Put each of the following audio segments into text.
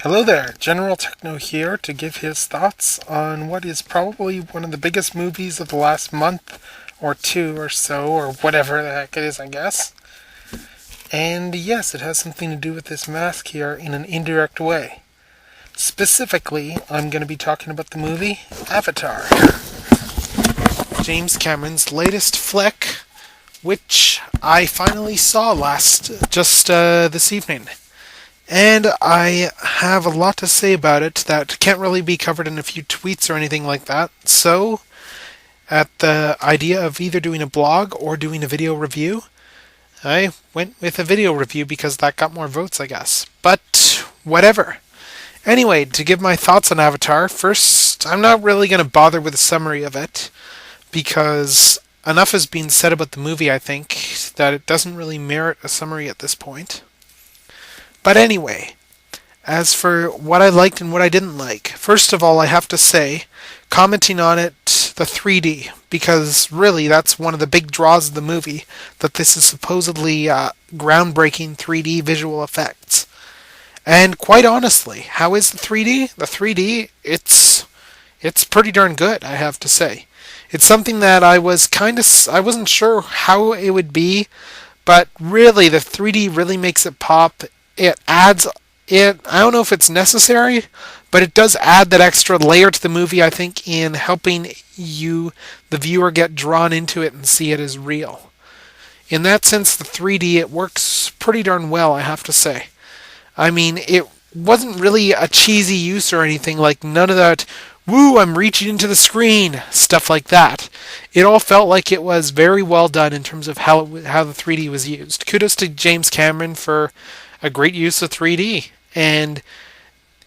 Hello there, General Techno here to give his thoughts on what is probably one of the biggest movies of the last month or two or so, or whatever the heck it is, I guess. And yes, it has something to do with this mask here in an indirect way. Specifically, I'm going to be talking about the movie Avatar, James Cameron's latest flick, which I finally saw just this evening. And I have a lot to say about it that can't really be covered in a few tweets or anything like that. So, at the idea of either doing a blog or doing a video review, I went with a video review because that got more votes, I guess. But, whatever. Anyway, to give my thoughts on Avatar, first, I'm not really going to bother with a summary of it because enough has been said about the movie, I think, that it doesn't really merit a summary at this point. But anyway, as for what I liked and what I didn't like, first of all, I have to say, commenting on it, the 3D, because really that's one of the big draws of the movie, that this is supposedly groundbreaking 3D visual effects. And quite honestly, how is the 3D? The 3D, it's pretty darn good, I have to say. It's something that I wasn't sure how it would be, but really the 3D really makes it pop. It adds it. I don't know if it's necessary, but it does add that extra layer to the movie, I think, in helping you, the viewer, get drawn into it and see it as real. In that sense, the 3D, it works pretty darn well, I have to say. I mean, it wasn't really a cheesy use or anything, like none of that, woo, I'm reaching into the screen, stuff like that. It all felt like it was very well done in terms of how the 3D was used. Kudos to James Cameron for a great use of 3D. And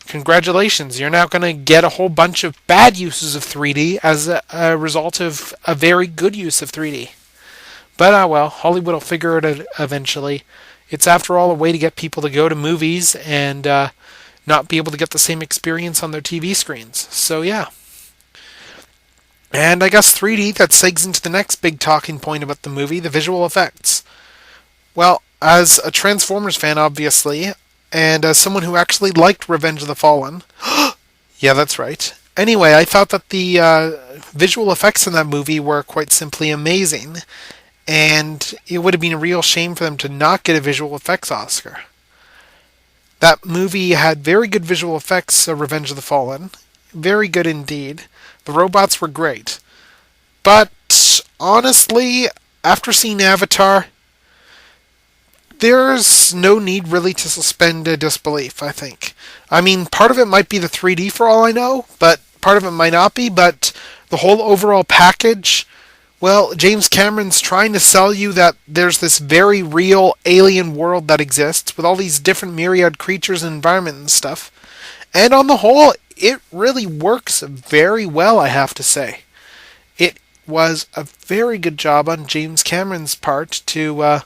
congratulations, you're now going to get a whole bunch of bad uses of 3D as a result of a very good use of 3D. But well, Hollywood will figure it out eventually. It's after all a way to get people to go to movies and not be able to get the same experience on their TV screens. So yeah. And I guess 3D, that segs into the next big talking point about the movie, the visual effects. Well, as a Transformers fan, obviously, and as someone who actually liked Revenge of the Fallen, yeah, that's right. Anyway, I thought that the visual effects in that movie were quite simply amazing, and it would have been a real shame for them to not get a visual effects Oscar. That movie had very good visual effects, Revenge of the Fallen. Very good indeed. The robots were great. But, honestly, after seeing Avatar, there's no need really to suspend disbelief, I think. I mean, part of it might be the 3D for all I know, but part of it might not be, but the whole overall package, well, James Cameron's trying to sell you that there's this very real alien world that exists with all these different myriad creatures and environment and stuff. And on the whole, it really works very well, I have to say. It was a very good job on James Cameron's part to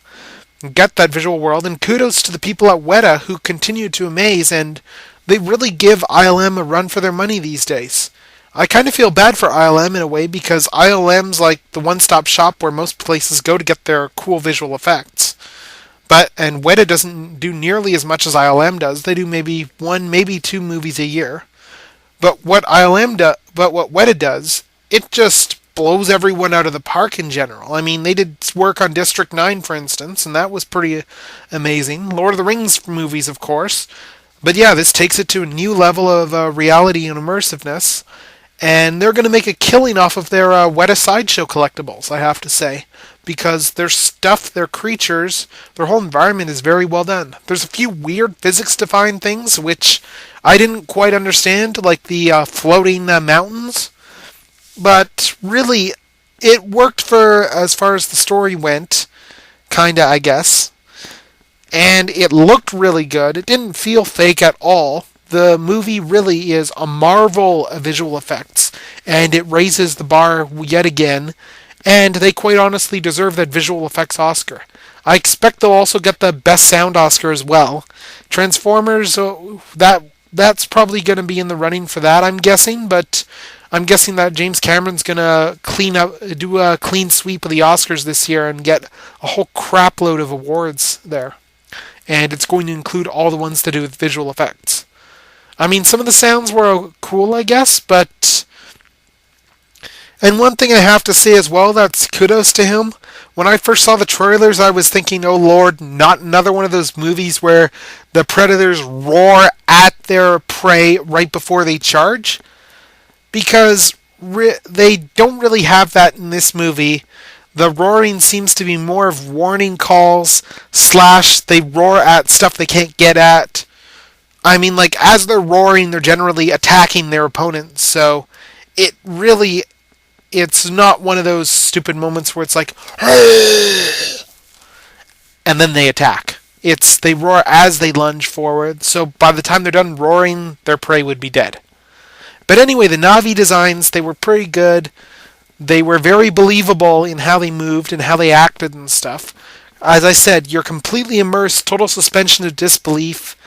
get that visual world, and kudos to the people at Weta who continue to amaze, and they really give ILM a run for their money these days. I kind of feel bad for ILM in a way because ILM's like the one-stop shop where most places go to get their cool visual effects. And Weta doesn't do nearly as much as ILM does. They do maybe one, maybe two movies a year. But what Weta does, it just blows everyone out of the park in general. I mean, they did work on District 9, for instance, and that was pretty amazing. Lord of the Rings movies, of course. But yeah, this takes it to a new level of reality and immersiveness. And they're going to make a killing off of their Weta Sideshow collectibles, I have to say. Because their stuff, their creatures, their whole environment is very well done. There's a few weird physics-defying things which I didn't quite understand, like the floating mountains. But really, it worked for as far as the story went, kinda, I guess. And it looked really good. It didn't feel fake at all. The movie really is a marvel of visual effects, and it raises the bar yet again, and they quite honestly deserve that visual effects Oscar. I expect they'll also get the Best Sound Oscar as well. Transformers, that's probably going to be in the running for that, I'm guessing, but I'm guessing that James Cameron's going to do a clean sweep of the Oscars this year and get a whole crapload of awards there. And it's going to include all the ones to do with visual effects. I mean, some of the sounds were cool, I guess, but. And one thing I have to say as well, that's kudos to him. When I first saw the trailers, I was thinking, oh lord, not another one of those movies where the predators roar at their prey right before they charge. Because they don't really have that in this movie. The roaring seems to be more of warning calls, slash, they roar at stuff they can't get at. I mean, like, as they're roaring, they're generally attacking their opponents, so it really, it's not one of those stupid moments where it's like, and then they attack. They roar as they lunge forward, so by the time they're done roaring, their prey would be dead. But anyway, the Na'vi designs, they were pretty good. They were very believable in how they moved and how they acted and stuff. As I said, you're completely immersed, total suspension of disbelief,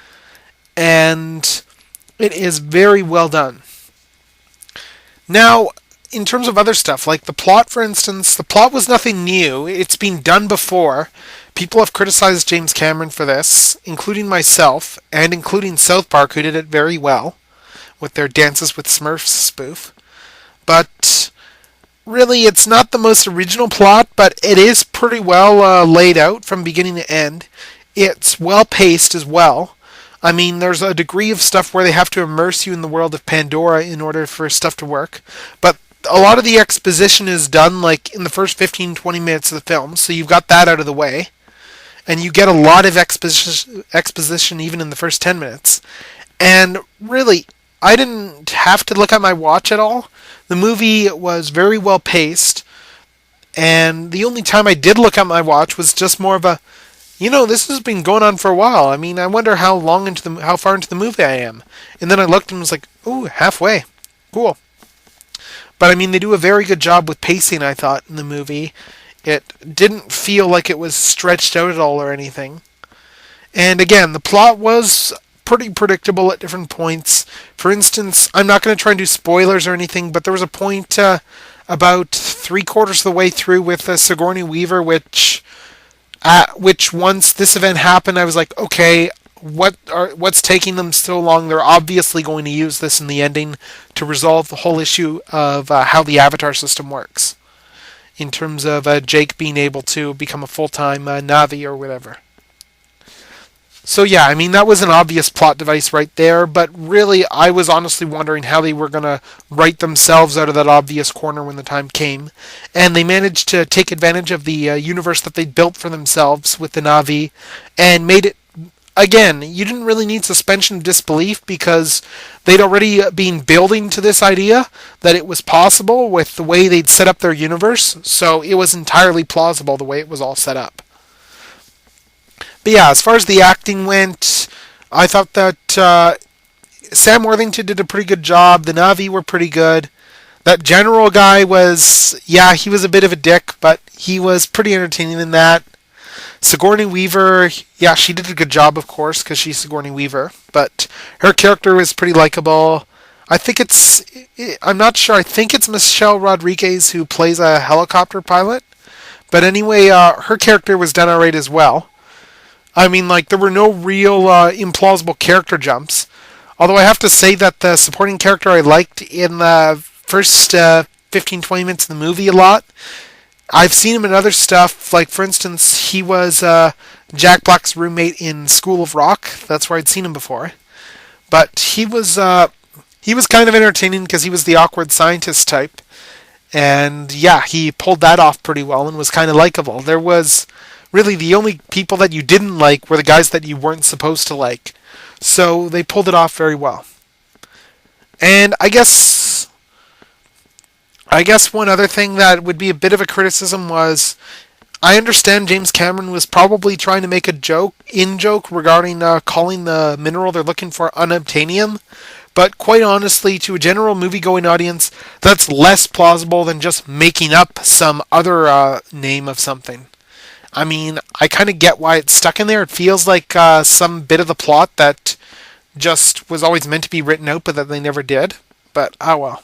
and it is very well done. Now, in terms of other stuff, like the plot, for instance, the plot was nothing new. It's been done before. People have criticized James Cameron for this, including myself, and including South Park, who did it very well with their Dances with Smurfs spoof. But really, it's not the most original plot, but it is pretty well laid out from beginning to end. It's well paced as well. I mean, there's a degree of stuff where they have to immerse you in the world of Pandora in order for stuff to work. But a lot of the exposition is done like in the first 15-20 minutes of the film, so you've got that out of the way. And you get a lot of exposition even in the first 10 minutes. And really, I didn't have to look at my watch at all. The movie was very well paced, and the only time I did look at my watch was just more of a, this has been going on for a while. I mean, I wonder how far into the movie I am. And then I looked and was like, ooh, halfway. Cool. But I mean, they do a very good job with pacing, I thought, in the movie. It didn't feel like it was stretched out at all or anything. And again, the plot was pretty predictable at different points. For instance, I'm not going to try and do spoilers or anything, but there was a point about 3/4 of the way through with Sigourney Weaver, which once this event happened, I was like, okay, what's taking them so long? They're obviously going to use this in the ending to resolve the whole issue of how the Avatar system works, in terms of Jake being able to become a full-time Na'vi or whatever. So yeah, I mean, that was an obvious plot device right there, but really I was honestly wondering how they were going to write themselves out of that obvious corner when the time came. And they managed to take advantage of the universe that they built for themselves with the Na'vi and made it, again, you didn't really need suspension of disbelief because they'd already been building to this idea that it was possible with the way they'd set up their universe, so it was entirely plausible the way it was all set up. But yeah, as far as the acting went, I thought that Sam Worthington did a pretty good job. The Na'vi were pretty good. That general guy was, he was a bit of a dick, but he was pretty entertaining in that. Sigourney Weaver, she did a good job, of course, because she's Sigourney Weaver, but her character was pretty likable. I'm not sure, I think it's Michelle Rodriguez who plays a helicopter pilot, but anyway, her character was done alright as well. I mean, like, there were no real implausible character jumps. Although I have to say that the supporting character I liked in the first 15-20 minutes of the movie a lot. I've seen him in other stuff. Like, for instance, he was Jack Black's roommate in School of Rock. That's where I'd seen him before. But he was kind of entertaining because he was the awkward scientist type. And he pulled that off pretty well and was kind of likable. There was really the only people that you didn't like were the guys that you weren't supposed to like. So they pulled it off very well. And I guess one other thing that would be a bit of a criticism was, I understand James Cameron was probably trying to make a joke regarding calling the mineral they're looking for unobtainium. But quite honestly, to a general movie-going audience, that's less plausible than just making up some other name of something. I mean, I kind of get why it's stuck in there. It feels like some bit of the plot that just was always meant to be written out, but that they never did. But, oh well.